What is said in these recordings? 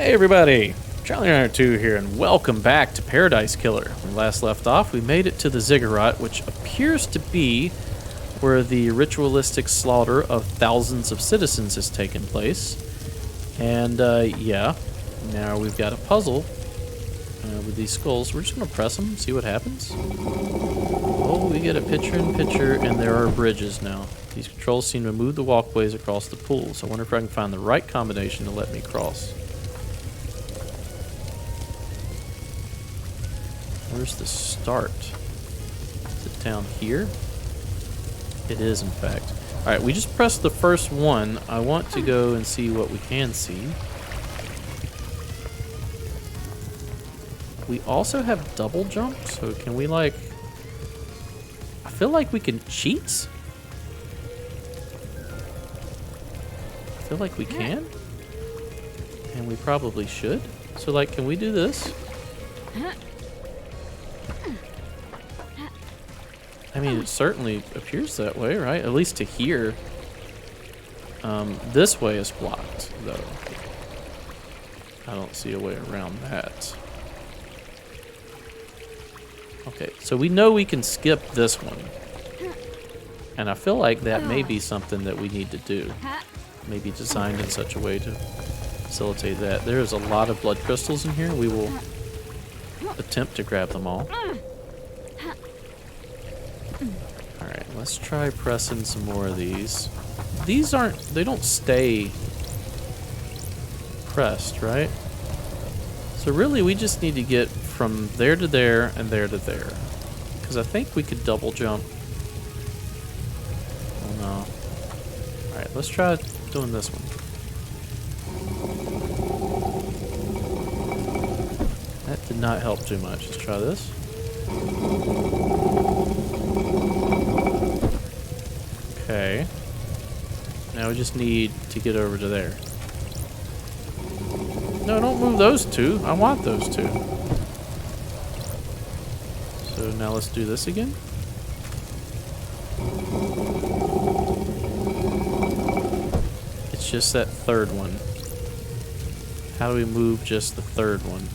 Hey everybody, Charlie 2 here, and welcome back to Paradise Killer. When we last left off, we made it to the ziggurat, which appears to be where the ritualistic slaughter of thousands of citizens has taken place. And yeah, now we've got a puzzle with these skulls. We're just going to press them, see what happens. Oh, we get a picture-in-picture, and there are bridges now. These controls seem to move the walkways across the pool, so I wonder if I can find the right combination to let me cross. Where's the start? Is it down here? It is, in fact. Alright, we just pressed the first one. I want to go and see what we can see. We also have double jump, so can we, like... I feel like we can cheat? I feel like we can? And we probably should. So, like, can we do this? I mean, it certainly appears that way, right? At least to here. This way is blocked, though. I don't see a way around that. Okay, so we know we can skip this one. And I feel like that may be something that we need to do. Maybe designed in such a way to facilitate that. There's a lot of blood crystals in here. We will attempt to grab them all. Alright, let's try pressing some more of these. These they don't stay pressed, right? So really we just need to get from there to there and there to there. Because I think we could double jump. Oh no. Alright, let's try doing this one. That did not help too much. Let's try this. Okay. Now we just need to get over to there. No, don't move those two. I want those two. So now let's do this again. It's just that third one. How do we move just the third one?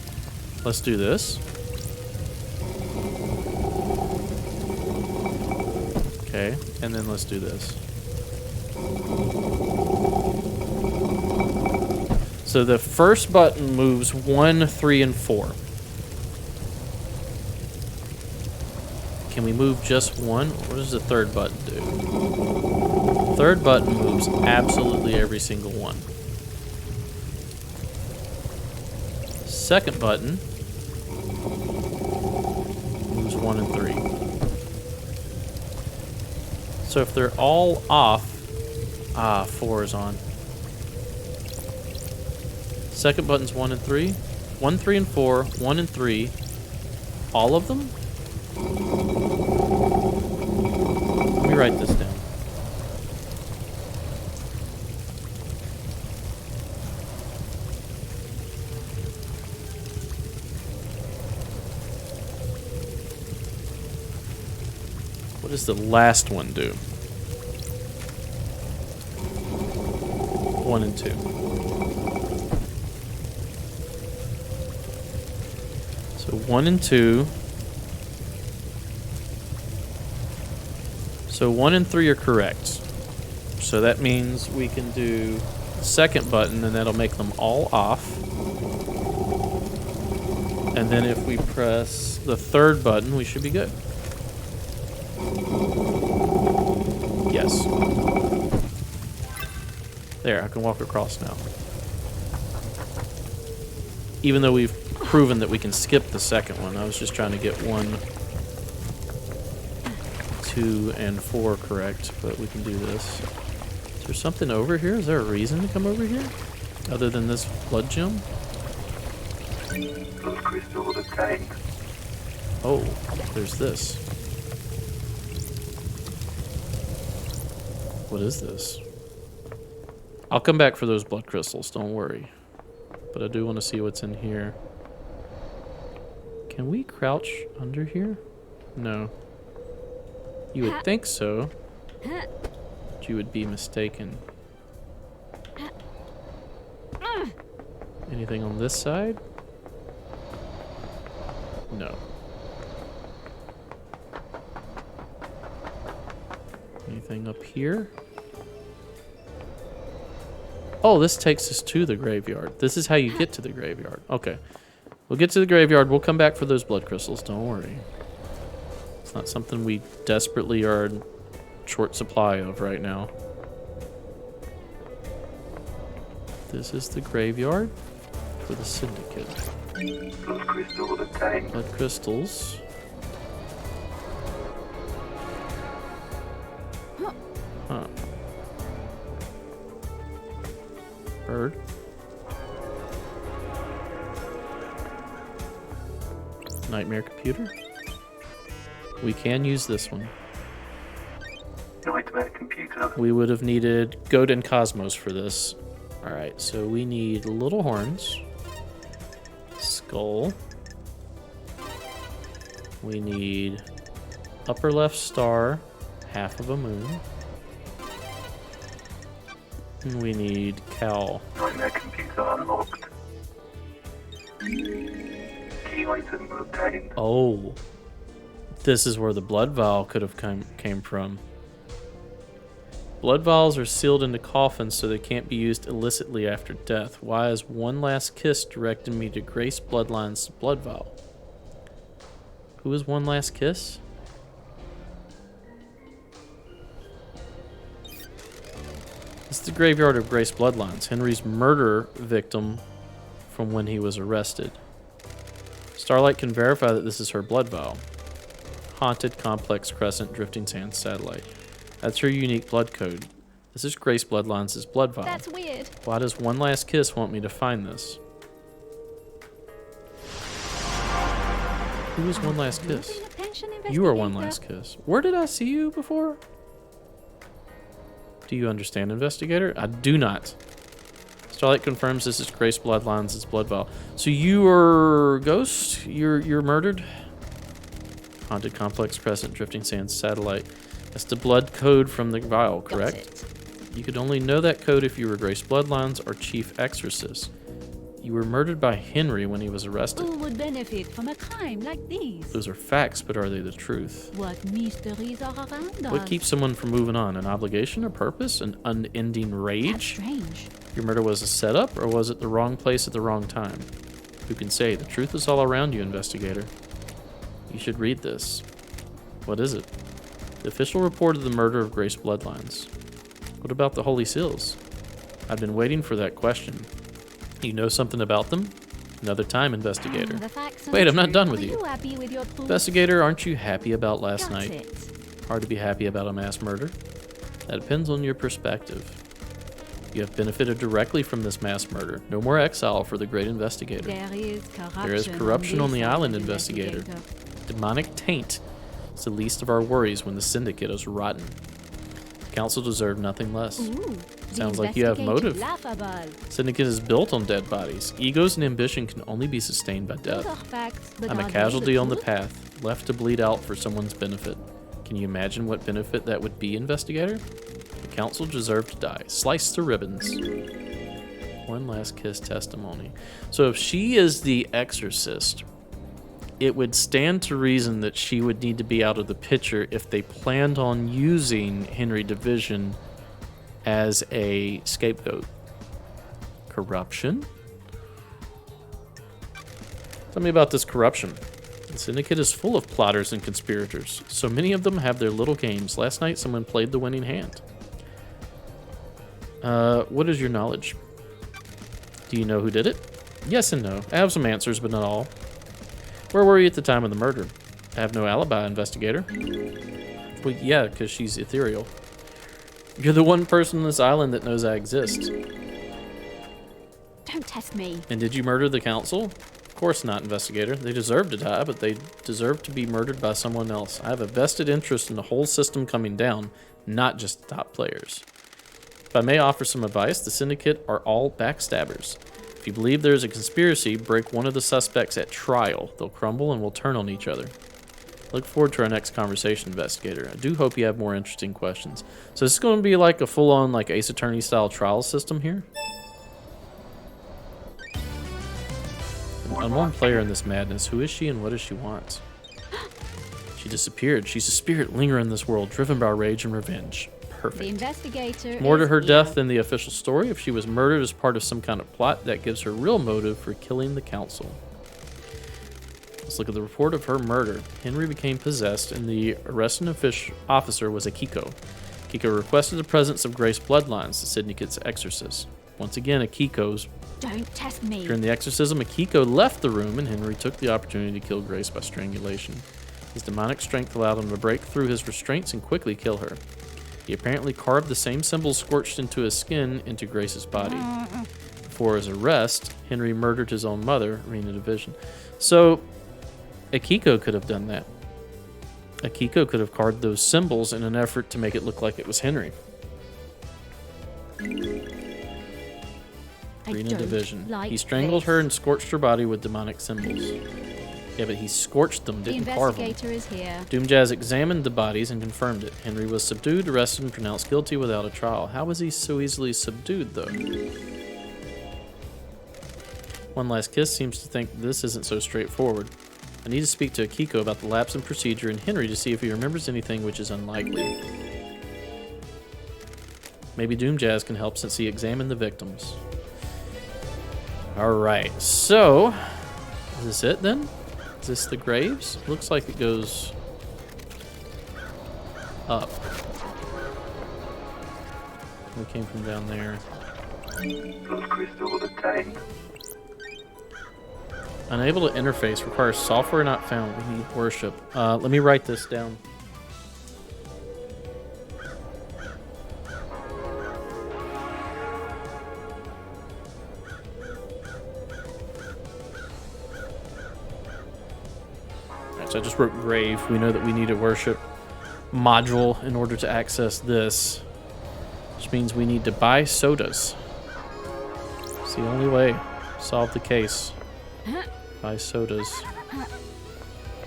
Let's do this. Okay, and then let's do this. So the first button moves 1, 3, and 4. Can we move just one? What does the third button do? Third button moves absolutely every single one. Second button moves 1 and 3. So if they're all off, 4 is on. Second button's 1 and 3. 1, 3, and 4. 1 and 3. All of them? Let me write this down. What does the last one do? 1 and 2. So 1 and 2. So 1 and 3 are correct. So that means we can do the second button and that'll make them all off. And then if we press the third button, we should be good. Yes. There, I can walk across now. Even though we've proven that we can skip the second one, I was just trying to get 1, 2, and 4 correct, but we can do this. Is there something over here? Is there a reason to come over here? Other than this blood gem? Blood crystal obtained. Oh, there's this. What is this? I'll come back for those blood crystals, don't worry. But I do want to see what's in here. Can we crouch under here? No. You would think so, but you would be mistaken. Anything on this side? No. Anything up here? Oh, this takes us to the graveyard. This is how you get to the graveyard. Okay. We'll get to the graveyard. We'll come back for those blood crystals. Don't worry. It's not something we desperately are in short supply of right now. This is the graveyard for the Syndicate. Blood crystals. Huh. Bird. Nightmare computer. We can use this one. Nightmare computer. We would have needed Goat and Cosmos for this. Alright, so we need little horns. Skull. We need upper left star, half of a moon. And we need cowl. Nightmare computer unlocked. Key item obtained. Oh. This is where the blood vial could have came from. Blood vials are sealed into coffins so they can't be used illicitly after death. Why is one last kiss directing me to Grace Bloodline's blood vial? Who is one last kiss? This is the graveyard of Grace Bloodlines, Henry's murder victim from when he was arrested. Starlight can verify that this is her blood vial. Haunted Complex Crescent Drifting Sands Satellite. That's her unique blood code. This is Grace Bloodlines' blood vial. That's weird. Why does One Last Kiss want me to find this? Who is One Last Kiss? You are One Last Kiss. Where did I see you before? Do you understand, investigator? I do not. Starlight confirms this is Grace Bloodlines' blood vial. So you are Ghost? You're murdered? Haunted Complex Crescent Drifting Sands Satellite. That's the blood code from the vial, correct? You could only know that code if you were Grace Bloodlines or Chief Exorcist. You were murdered by Henry when he was arrested. Who would benefit from a crime like these? Those are facts, but are they the truth? What mysteries are around us? What keeps someone from moving on? An obligation, a purpose, an unending That's rage? strange. Your murder was a setup, or was it the wrong place at the wrong time? Who can say? The truth is all around you, investigator. You should read this. What is it? The official report of the murder of Grace Bloodlines. What about the Holy Seals? I've been waiting for that question. You know something about them? Another time, investigator. The facts are Wait, I'm not true. done with Are you. Happy with your proof? Investigator, aren't you happy about last Got night? it. Hard to be happy about a mass murder. That depends on your perspective. You have benefited directly from this mass murder. No more exile for the great investigator. There is corruption on the island, investigator. investigator. Demonic taint is the least of our worries when the Syndicate is rotten. The Council deserved nothing less. Ooh, Sounds the like you have motive. laughable. Syndicate is built on dead bodies. Egos and ambition can only be sustained by Those are death. facts, but I'm a are they casualty on the truth? path, left to bleed out for someone's benefit. Can you imagine what benefit that would be, investigator? The Council deserved to die. Sliced to ribbons. One last kiss testimony. So if she is the exorcist, it would stand to reason that she would need to be out of the picture if they planned on using Henry Division as a scapegoat. Corruption? Tell me about this corruption. The Syndicate is full of plotters and conspirators. So many of them have their little games. Last night, someone played the winning hand. What is your knowledge? Do you know who did it? Yes and no. I have some answers, but not all. Where were you at the time of the murder? I have no alibi, investigator. Well, yeah, because she's ethereal. You're the one person on this island that knows I exist. Don't test me. And did you murder the Council? Of course not, investigator. They deserve to die, but they deserve to be murdered by someone else. I have a vested interest in the whole system coming down, not just the top players. If I may offer some advice, the Syndicate are all backstabbers. If you believe there is a conspiracy, break one of the suspects at trial. They'll crumble and will turn on each other. Look forward to our next conversation, investigator. I do hope you have more interesting questions. So this is going to be like a full-on like Ace Attorney style trial system here. Unknown player in this madness. Who is she and what does she want? She disappeared. She's a spirit lingering in this world, driven by rage and revenge. The Perfect. investigator More to is her here. death than the official story. If she was murdered as part of some kind of plot, that gives her real motive for killing the council. Let's look at the report of her murder. Henry became possessed, and the arresting officer was Akiko. Akiko requested the presence of Grace bloodlines, the syndicate's exorcist. Once again, Akiko's. Don't test me. During the exorcism, Akiko left the room, and Henry took the opportunity to kill Grace by strangulation. His demonic strength allowed him to break through his restraints and quickly kill her. He apparently carved the same symbols scorched into his skin into Grace's body. Before his arrest, Henry murdered his own mother, Rena Division. So, Akiko could have done that. Akiko could have carved those symbols in an effort to make it look like it was Henry. Rena Division. He strangled her and scorched her body with demonic symbols. Yeah, but he scorched them, The didn't carve them. investigator is here. Doomjazz examined the bodies and confirmed it. Henry was subdued, arrested, and pronounced guilty without a trial. How was he so easily subdued, though? One Last Kiss seems to think this isn't so straightforward. I need to speak to Akiko about the lapse in procedure and Henry to see if he remembers anything, which is unlikely. Maybe Doomjazz can help since he examined the victims. Alright, so... is this it, then? Is this the graves? Looks like it goes... up. We came from down there. Those crystals obtained. Unable to interface requires software not found. We need worship. Let me write this down. Alright, so I just wrote grave. We know that we need a worship module in order to access this, which means we need to buy sodas. It's the only way to solve the case. Buy sodas.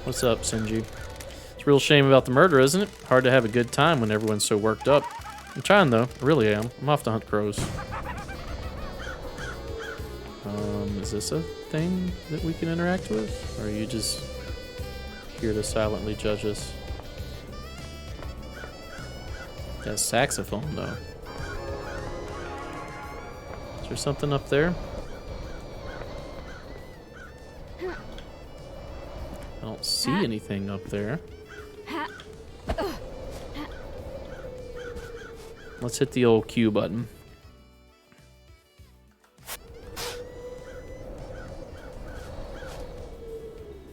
What's up, Sinji? It's a real shame about the murder, isn't it? Hard to have a good time when everyone's so worked up. I'm trying, though. I really am. I'm off to hunt crows. Is this a thing that we can interact with? Or are you just here to silently judge us? That saxophone, though. Is there something up there? I don't see anything up there. Let's hit the old Q button.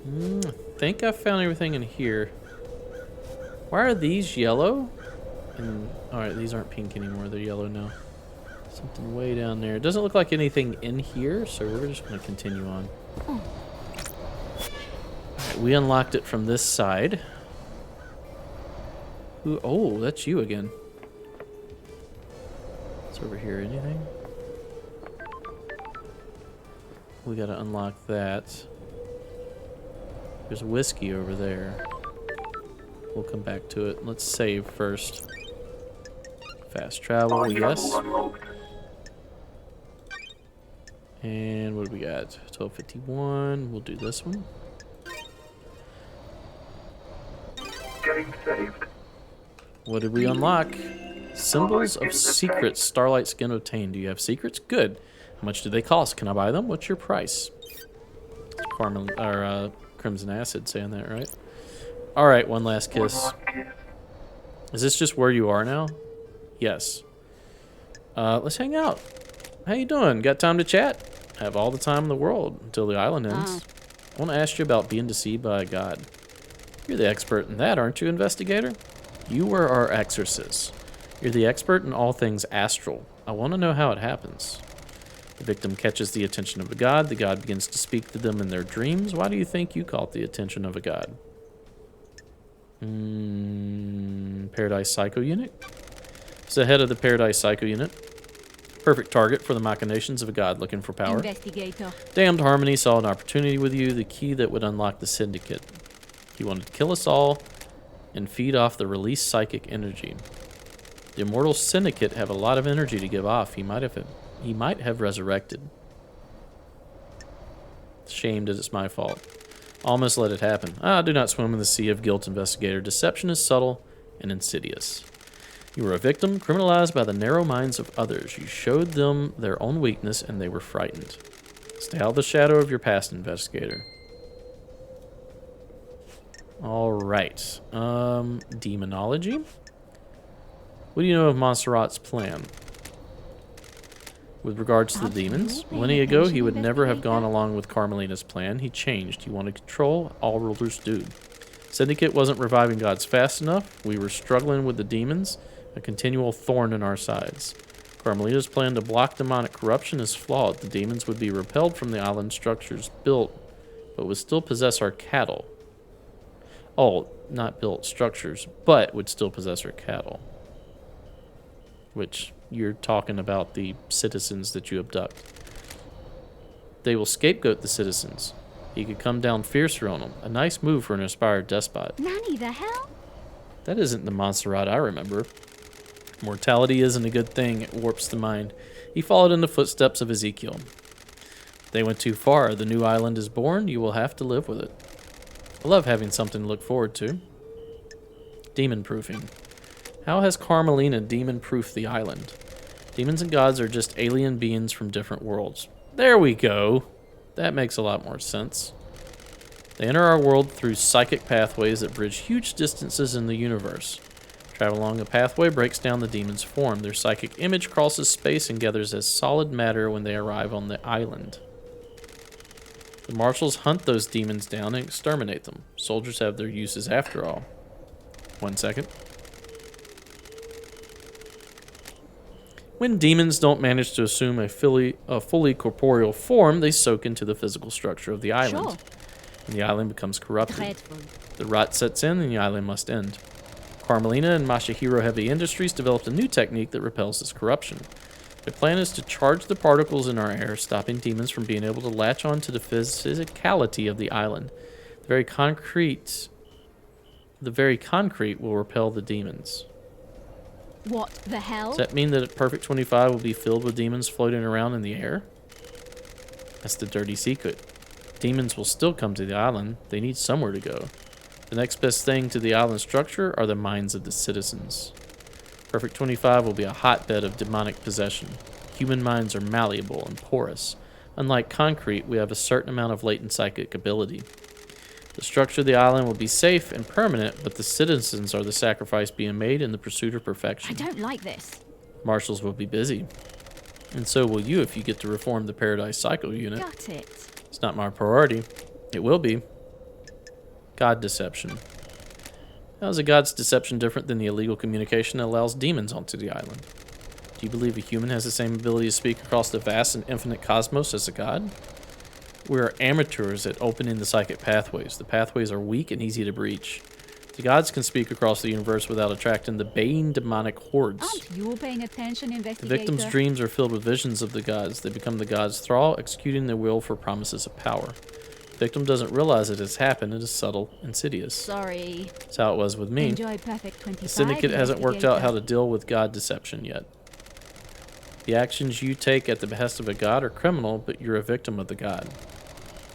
I think I found everything in here. Why are these yellow? And alright, these aren't pink anymore, they're yellow now. Something way down there. It doesn't look like anything in here, so we're just going to continue on. Alright, we unlocked it from this side. Ooh, oh, that's you again. It's over here. Anything? We got to unlock that. There's whiskey over there. We'll come back to it. Let's save first. Fast travel, yes. And what do we got? 1251. We'll do this one. Getting saved. What did we unlock? Symbols of secrets. Starlight skin obtained. Do you have secrets? Good. How much do they cost? Can I buy them? What's your price? Carmel or Crimson Acid saying that, right? All right, one last kiss. Is this just where you are now? Yes. Let's hang out. How you doing? Got time to chat? I have all the time in the world until the island ends. I want to ask you about being deceived by a god. You're the expert in that, aren't you, investigator? You were our exorcist. You're the expert in all things astral. I want to know how it happens. The victim catches the attention of a god. The god begins to speak to them in their dreams. Why do you think you caught the attention of a god? Paradise Psycho Unit. It's the head of the Paradise Psycho Unit. Perfect target for the machinations of a god looking for power. Investigator. Damned Harmony saw an opportunity with you, the key that would unlock the Syndicate. He wanted to kill us all and feed off the released psychic energy. The Immortal Syndicate have a lot of energy to give off. He might have resurrected. Shamed that it's my fault. Almost let it happen. Do not swim in the sea of guilt, investigator. Deception is subtle and insidious. You were a victim, criminalized by the narrow minds of others. You showed them their own weakness, and they were frightened. Stay out of the shadow of your past, investigator. All right. Demonology. What do you know of Montserrat's plan? With regards to the demons, millennia ago, he would never have gone along with Carmelina's plan. He changed. He wanted control. All rulers do. Syndicate wasn't reviving gods fast enough. We were struggling with the demons, a continual thorn in our sides. Carmelina's plan to block demonic corruption is flawed. The demons would be repelled from the island structures built, but would still possess our cattle. Oh, not built structures, but would still possess our cattle. Which, you're talking about the citizens that you abduct. They will scapegoat the citizens. He could come down fiercer on them. A nice move for an inspired despot. Nanny the hell? That isn't the Montserrat I remember. Mortality isn't a good thing. It warps the mind. He followed in the footsteps of Ezekiel. They went too far. The new island is born. You will have to live with it. I love having something to look forward to. Demon-proofing. How has Carmelina demon-proofed the island? Demons and gods are just alien beings from different worlds. There we go. That makes a lot more sense. They enter our world through psychic pathways that bridge huge distances in the universe. Travel along a pathway breaks down the demon's form. Their psychic image crosses space and gathers as solid matter when they arrive on the island. The marshals hunt those demons down and exterminate them. Soldiers have their uses after all. 1 second. When demons don't manage to assume a fully corporeal form, they soak into the physical structure of the island. Sure. And the island becomes corrupted. Dreadful. The rot sets in and the island must end. Carmelina and Masahiro Heavy Industries developed a new technique that repels this corruption. Their plan is to charge the particles in our air, stopping demons from being able to latch on to the physicality of the island. The very concrete will repel the demons. What the hell? Does that mean that Perfect 25 will be filled with demons floating around in the air? That's the dirty secret. Demons will still come to the island. They need somewhere to go. The next best thing to the island structure are the minds of the citizens. Perfect 25 will be a hotbed of demonic possession. Human minds are malleable and porous. Unlike concrete, we have a certain amount of latent psychic ability. The structure of the island will be safe and permanent, but the citizens are the sacrifice being made in the pursuit of perfection. I don't like this. Marshals will be busy. And so will you if you get to reform the Paradise Cycle unit. Got it. It's not my priority. It will be. God deception. How is a god's deception different than the illegal communication that allows demons onto the island? Do you believe a human has the same ability to speak across the vast and infinite cosmos as a god? We are amateurs at opening the psychic pathways. The pathways are weak and easy to breach. The gods can speak across the universe without attracting the baying demonic hordes. Aren't you paying attention, The investigator? victim's dreams are filled with visions of the gods. They become the god's thrall, executing their will for promises of power. The victim doesn't realize it has happened. It is subtle, insidious. Sorry. That's how it was with me. Enjoy Perfect 25. The syndicate hasn't worked out how to investigator. deal with god deception yet. The actions you take at the behest of a god are criminal, but you're a victim of the god.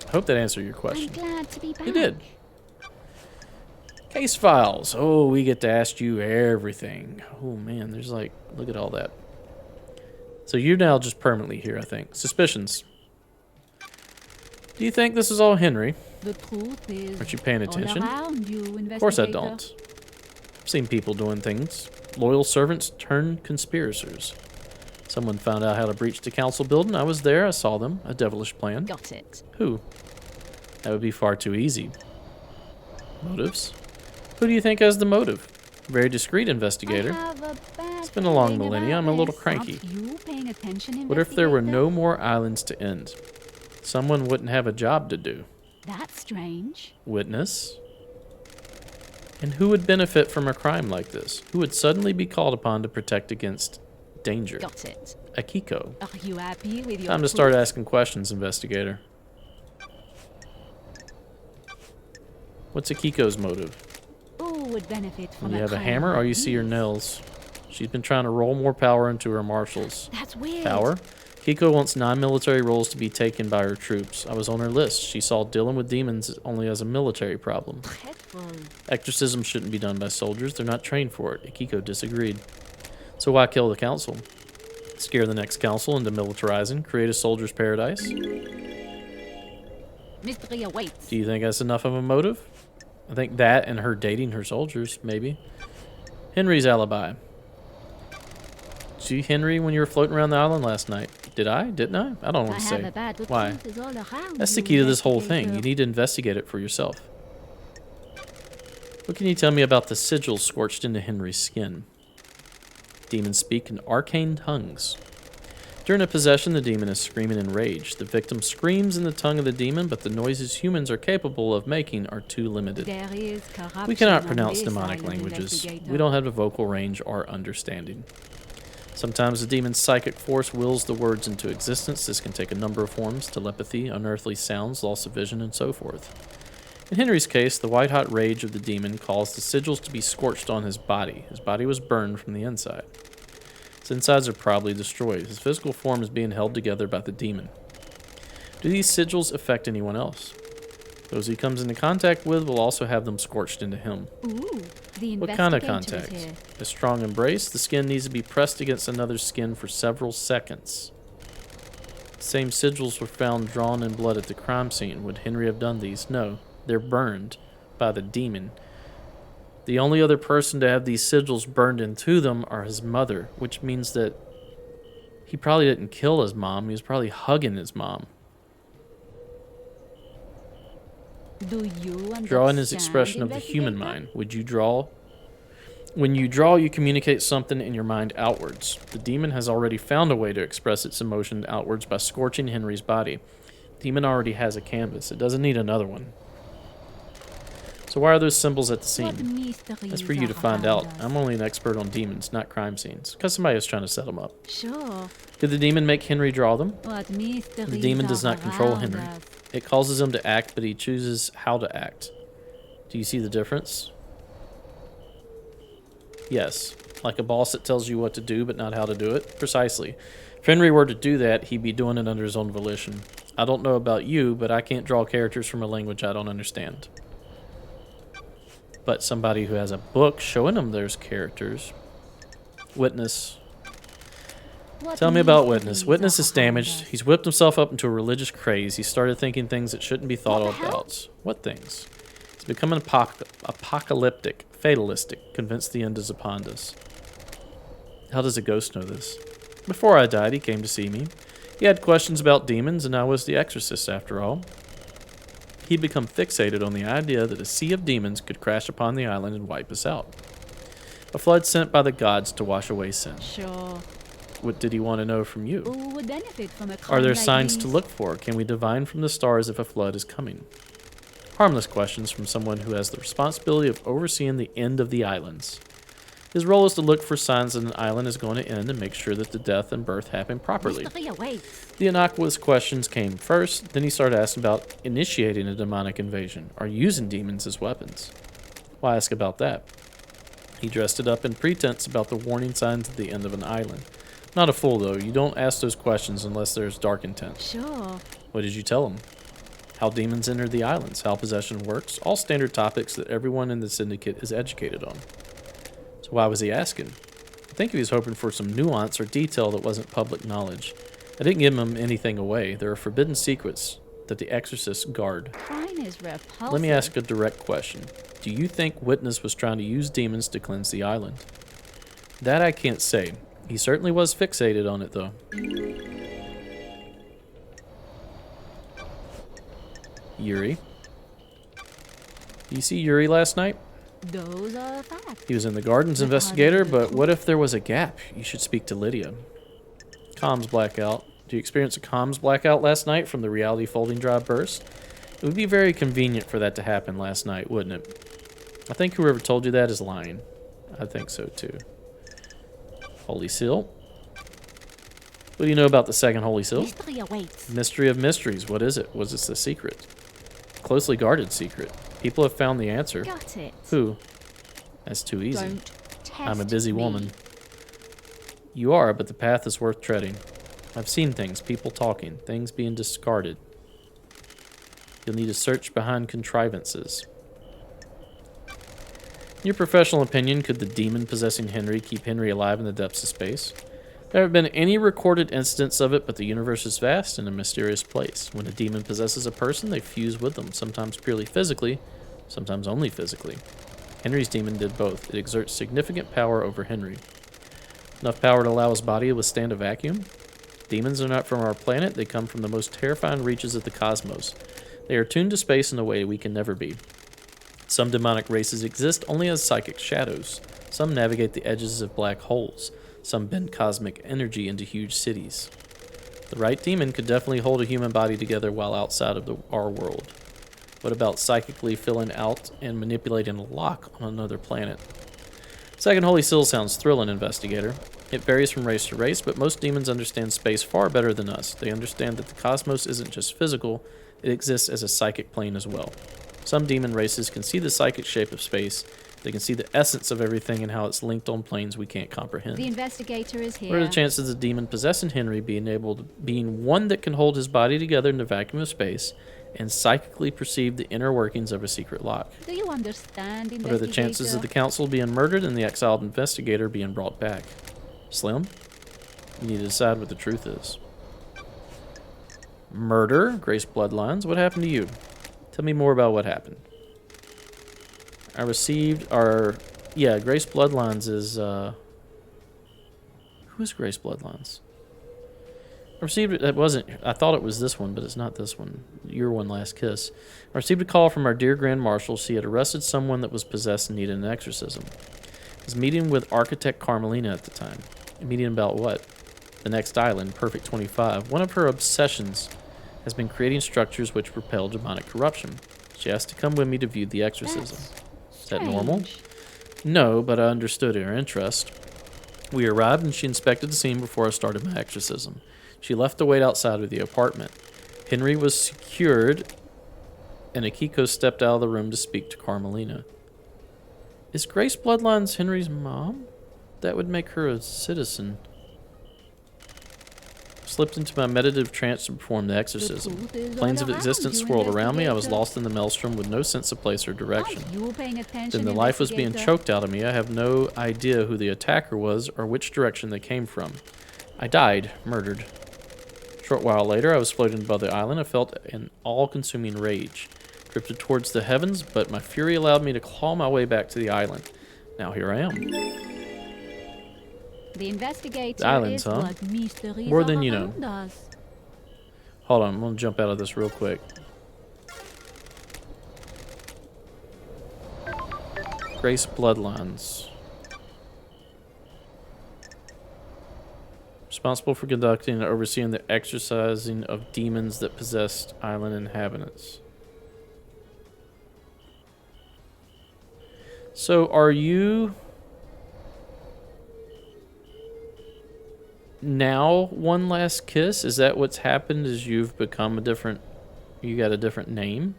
I hope that answered your I'm question. glad to be back. It did. Case files. Oh, we get to ask you everything. Oh man, there's like, look at all that. So you're now just permanently here, I think. Suspicions. Do you think this is all Henry? The truth is, Aren't you paying attention? all around you, investigator. Of course I don't. I've seen people doing things. Loyal servants turn conspirators. Someone found out how to breach the council building. I was there. I saw them. A devilish plan. Got it. Who? That would be far too easy. Motives? Who do you think has the motive? Very discreet investigator. I have a bad It's been a long feeling millennia. about I'm a little this. cranky. Aren't you paying attention, What if there were investigator? no more islands to end? Someone wouldn't have a job to do. That's strange. Witness? And who would benefit from a crime like this? Who would suddenly be called upon to protect against danger? Got it. Akiko. Are you happy with your Time to proof? start asking questions, investigator. What's Akiko's motive? Who would benefit from You have a crime hammer? like All you see are this? nails. She's been trying to roll more power into her marshals. That's weird. Power? Akiko wants non-military roles to be taken by her troops. I was on her list. She saw dealing with demons only as a military problem. Dreadful. Exorcism shouldn't be done by soldiers. They're not trained for it. Akiko disagreed. So why kill the council? Scare the next council into militarizing, create a soldier's paradise? Mystery awaits. Do you think that's enough of a motive? I think that and her dating her soldiers, maybe. Henry's alibi. See Henry when you were floating around the island last night? Did I? Didn't I? I don't want to say. Why? That's the key to this whole thing. You need to investigate it for yourself. What can you tell me about the sigils scorched into Henry's skin? Demons speak in arcane tongues. During a possession, the demon is screaming in rage. The victim screams in the tongue of the demon, but the noises humans are capable of making are too limited. We cannot pronounce demonic languages. We don't have the vocal range or understanding. Sometimes the demon's psychic force wills the words into existence. This can take a number of forms: telepathy, unearthly sounds, loss of vision, and so forth. In Henry's case, the white-hot rage of the demon caused the sigils to be scorched on his body. His body was burned from the inside. His insides are probably destroyed. His physical form is being held together by the demon. Do these sigils affect anyone else? Those he comes into contact with will also have them scorched into him. Ooh, the What kind of investigator is contact? here. A strong embrace. The skin needs to be pressed against another's skin for several seconds. The same sigils were found drawn in blood at the crime scene. Would Henry have done these? No. They're burned by the demon. The only other person to have these sigils burned into them are his mother, which means that he probably didn't kill his mom. He was probably hugging his mom. Do you Drawing is understand, expression of the human investigator? mind. Would you draw? When you draw, you communicate something in your mind outwards. The demon has already found a way to express its emotion outwards by scorching Henry's body. The demon already has a canvas. It doesn't need another one. So why are those symbols at the What scene? mysteries That's for you to are find around out. us? I'm only an expert on demons, not crime scenes. Because somebody was trying to set them up. Sure. Did the demon make Henry draw them? What mysteries The demon does are not control around Henry. us? It causes him to act, but he chooses how to act. Do you see the difference? Yes. Like a boss that tells you what to do, but not how to do it? Precisely. If Henry were to do that, he'd be doing it under his own volition. I don't know about you, but I can't draw characters from a language I don't understand. But somebody who has a book showing them those characters. Witness. What Tell me about mysteries Witness. Witness are is around damaged. us? He's whipped himself up into a religious craze. He started thinking things that shouldn't be thought What the hell? about. What things? He's become an apocalyptic, fatalistic, convinced the end is upon us. How does a ghost know this? Before I died, he came to see me. He had questions about demons, and I was the exorcist after all. He'd become fixated on the idea that a sea of demons could crash upon the island and wipe us out. A flood sent by the gods to wash away sin. Sure. What did he want to know from you? Who would benefit from a Are crime there like signs to these? look for? Can we divine from the stars if a flood is coming? Harmless questions from someone who has the responsibility of overseeing the end of the islands. His role is to look for signs that an island is going to end and make sure that the death and birth happen properly. Mystery awaits. The innocuous questions came first, then he started asking about initiating a demonic invasion or using demons as weapons. Why ask about that? He dressed it up in pretense about the warning signs at the end of an island. Not a fool, though. You don't ask those questions unless there's dark intent. Sure. What did you tell him? How demons enter the islands, how possession works, all standard topics that everyone in the syndicate is educated on. So why was he asking? I think he was hoping for some nuance or detail that wasn't public knowledge. I didn't give him anything away. There are forbidden secrets that the exorcists guard. Crime is repulsive. Let me ask a direct question. Do you think Witness was trying to use demons to cleanse the island? That I can't say. He certainly was fixated on it, though. Yuri. You see Yuri last night? Those are facts. He was in the gardens But are investigator, they but what if there was a gap? You should speak to Lydia. Comms blackout. Did you experience a comms blackout last night from the reality folding drive burst? It would be very convenient for that to happen last night, wouldn't it? I think whoever told you that is lying. I think so too. Holy Seal. What do you know about the second Holy Seal? Mystery awaits. Mystery of mysteries. What is it? Was this a secret? Closely guarded secret. People have found the answer. Got it. Who? That's too easy. Don't test I'm a busy me. woman. You are, but the path is worth treading. I've seen things, people talking, things being discarded. You'll need to search behind contrivances. In your professional opinion, could the demon possessing Henry keep Henry alive in the depths of space? There have been any recorded incidents of it, but the universe is vast and a mysterious place. When a demon possesses a person, they fuse with them, sometimes purely physically, sometimes only physically. Henry's demon did both. It exerts significant power over Henry. Enough power to allow his body to withstand a vacuum? Demons are not from our planet. They come from the most terrifying reaches of the cosmos. They are tuned to space in a way we can never be. Some demonic races exist only as psychic shadows. Some navigate the edges of black holes. Some bend cosmic energy into huge cities. The right demon could definitely hold a human body together while outside of our world. What about psychically filling out and manipulating a lock on another planet? Second Holy Seal sounds thrilling, investigator. It varies from race to race, but most demons understand space far better than us. They understand that the cosmos isn't just physical, it exists as a psychic plane as well. Some demon races can see the psychic shape of space. They can see the essence of everything and how it's linked on planes we can't comprehend. The investigator is here. What are the chances of the demon possessing Henry being one that can hold his body together in the vacuum of space and psychically perceive the inner workings of a secret lock? Do you understand, investigator? What are the chances of the council being murdered and the exiled investigator being brought back? Slim? You need to decide what the truth is. Murder? Grace Bloodlines? What happened to you? Tell me more about what happened. I received our... Yeah, Grace Bloodlines is... Who is Grace Bloodlines? I received it... It wasn't... I thought it was this one, but it's not this one. Your one, Last Kiss. I received a call from our dear Grand Marshal. She had arrested someone that was possessed and needed an exorcism. I was meeting with Architect Carmelina at the time. A meeting about what? The next island, Perfect 25. One of her obsessions has been creating structures which repel demonic corruption. She asked to come with me to view the exorcism. Is that normal? No, but I understood her interest. We arrived and she inspected the scene before I started my exorcism. She left to wait outside of the apartment. Henry was secured, and Akiko stepped out of the room to speak to Carmelina. Is Grace Bloodlines Henry's mom? That would make her a citizen. Slipped into my meditative trance to perform the exorcism. Planes of existence swirled around me. I was lost in the maelstrom with no sense of place or direction. Then the life was being choked out of me. I have no idea who the attacker was or which direction they came from. I died, murdered. A short while later, I was floating above the island. I felt an all-consuming rage. Drifted towards the heavens, but my fury allowed me to claw my way back to the island. Now here I am. The investigator The islands, is huh? what mysteries More are than you know. around us. Hold on, I'm going to jump out of this real quick. Grace Bloodlines. Responsible for conducting and overseeing the exorcising of demons that possessed island inhabitants. So are you now One Last Kiss? Is that what's happened? Is you've become a different... You got a different name?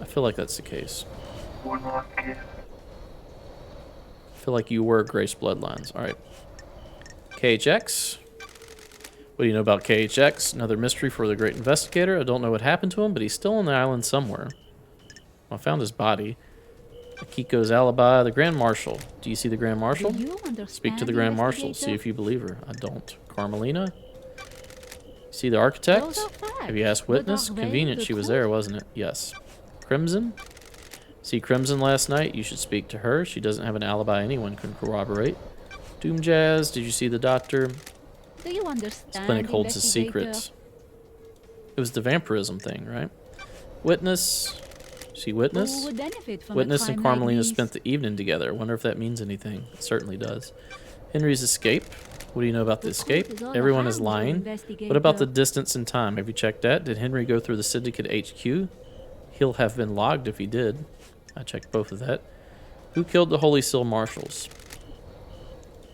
I feel like that's the case. One last kiss. I feel like you were Grace Bloodlines. Alright. KHX. What do you know about KHX? Another mystery for the great investigator. I don't know what happened to him, but he's still on the island somewhere. I found his body. Akiko's alibi. The Grand Marshal. Do you see the Grand Marshal? Do you understand, Speak to the Grand Marshal. See if you believe her. I don't. Carmelina? See the Architect? Those are facts. Have you asked But Witness? are they Convenient the she was truth? there, wasn't it? Yes. Crimson? See Crimson last night? You should speak to her. She doesn't have an alibi anyone can corroborate. Doom Jazz? Did you see the doctor? Do you understand, This clinic holds his investigator? secrets. It was the vampirism thing, right? Witness? See Witness? Who would benefit from a Witness and crime like Carmelina this? spent the evening together. I wonder if that means anything. It certainly does. Henry's escape. What do you know about the The escape? truth is all Everyone is around you, lying. investigator. What about the distance and time? Have you checked that? Did Henry go through the Syndicate HQ? He'll have been logged if he did. I checked both of that. Who killed the Holy Seal Marshals?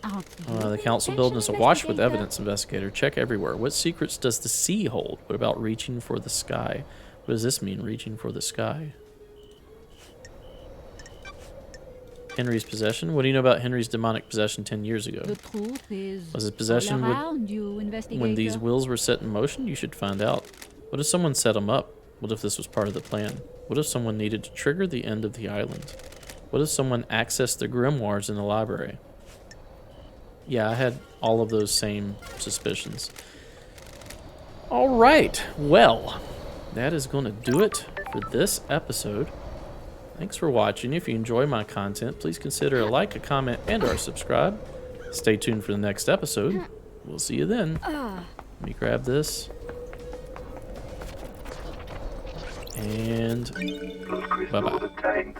Aren't you The an council building is awash with investigator? evidence, investigator. Check everywhere. What secrets does the sea hold? What about reaching for the sky? What does this mean, reaching for the sky? Henry's possession? What do you know about Henry's demonic possession 10 years ago? The truth is Was his possession all with- around you, investigator. When these wills were set in motion, you should find out. What if someone set them up? What if this was part of the plan? What if someone needed to trigger the end of the island? What if someone accessed the grimoires in the library? Yeah, I had all of those same suspicions. All right, well, that is going to do it for this episode. Thanks for watching. If you enjoy my content, please consider a like, a comment, and or subscribe. Stay tuned for the next episode. We'll see you then. Let me grab this. And Those crystals bye-bye. obtained.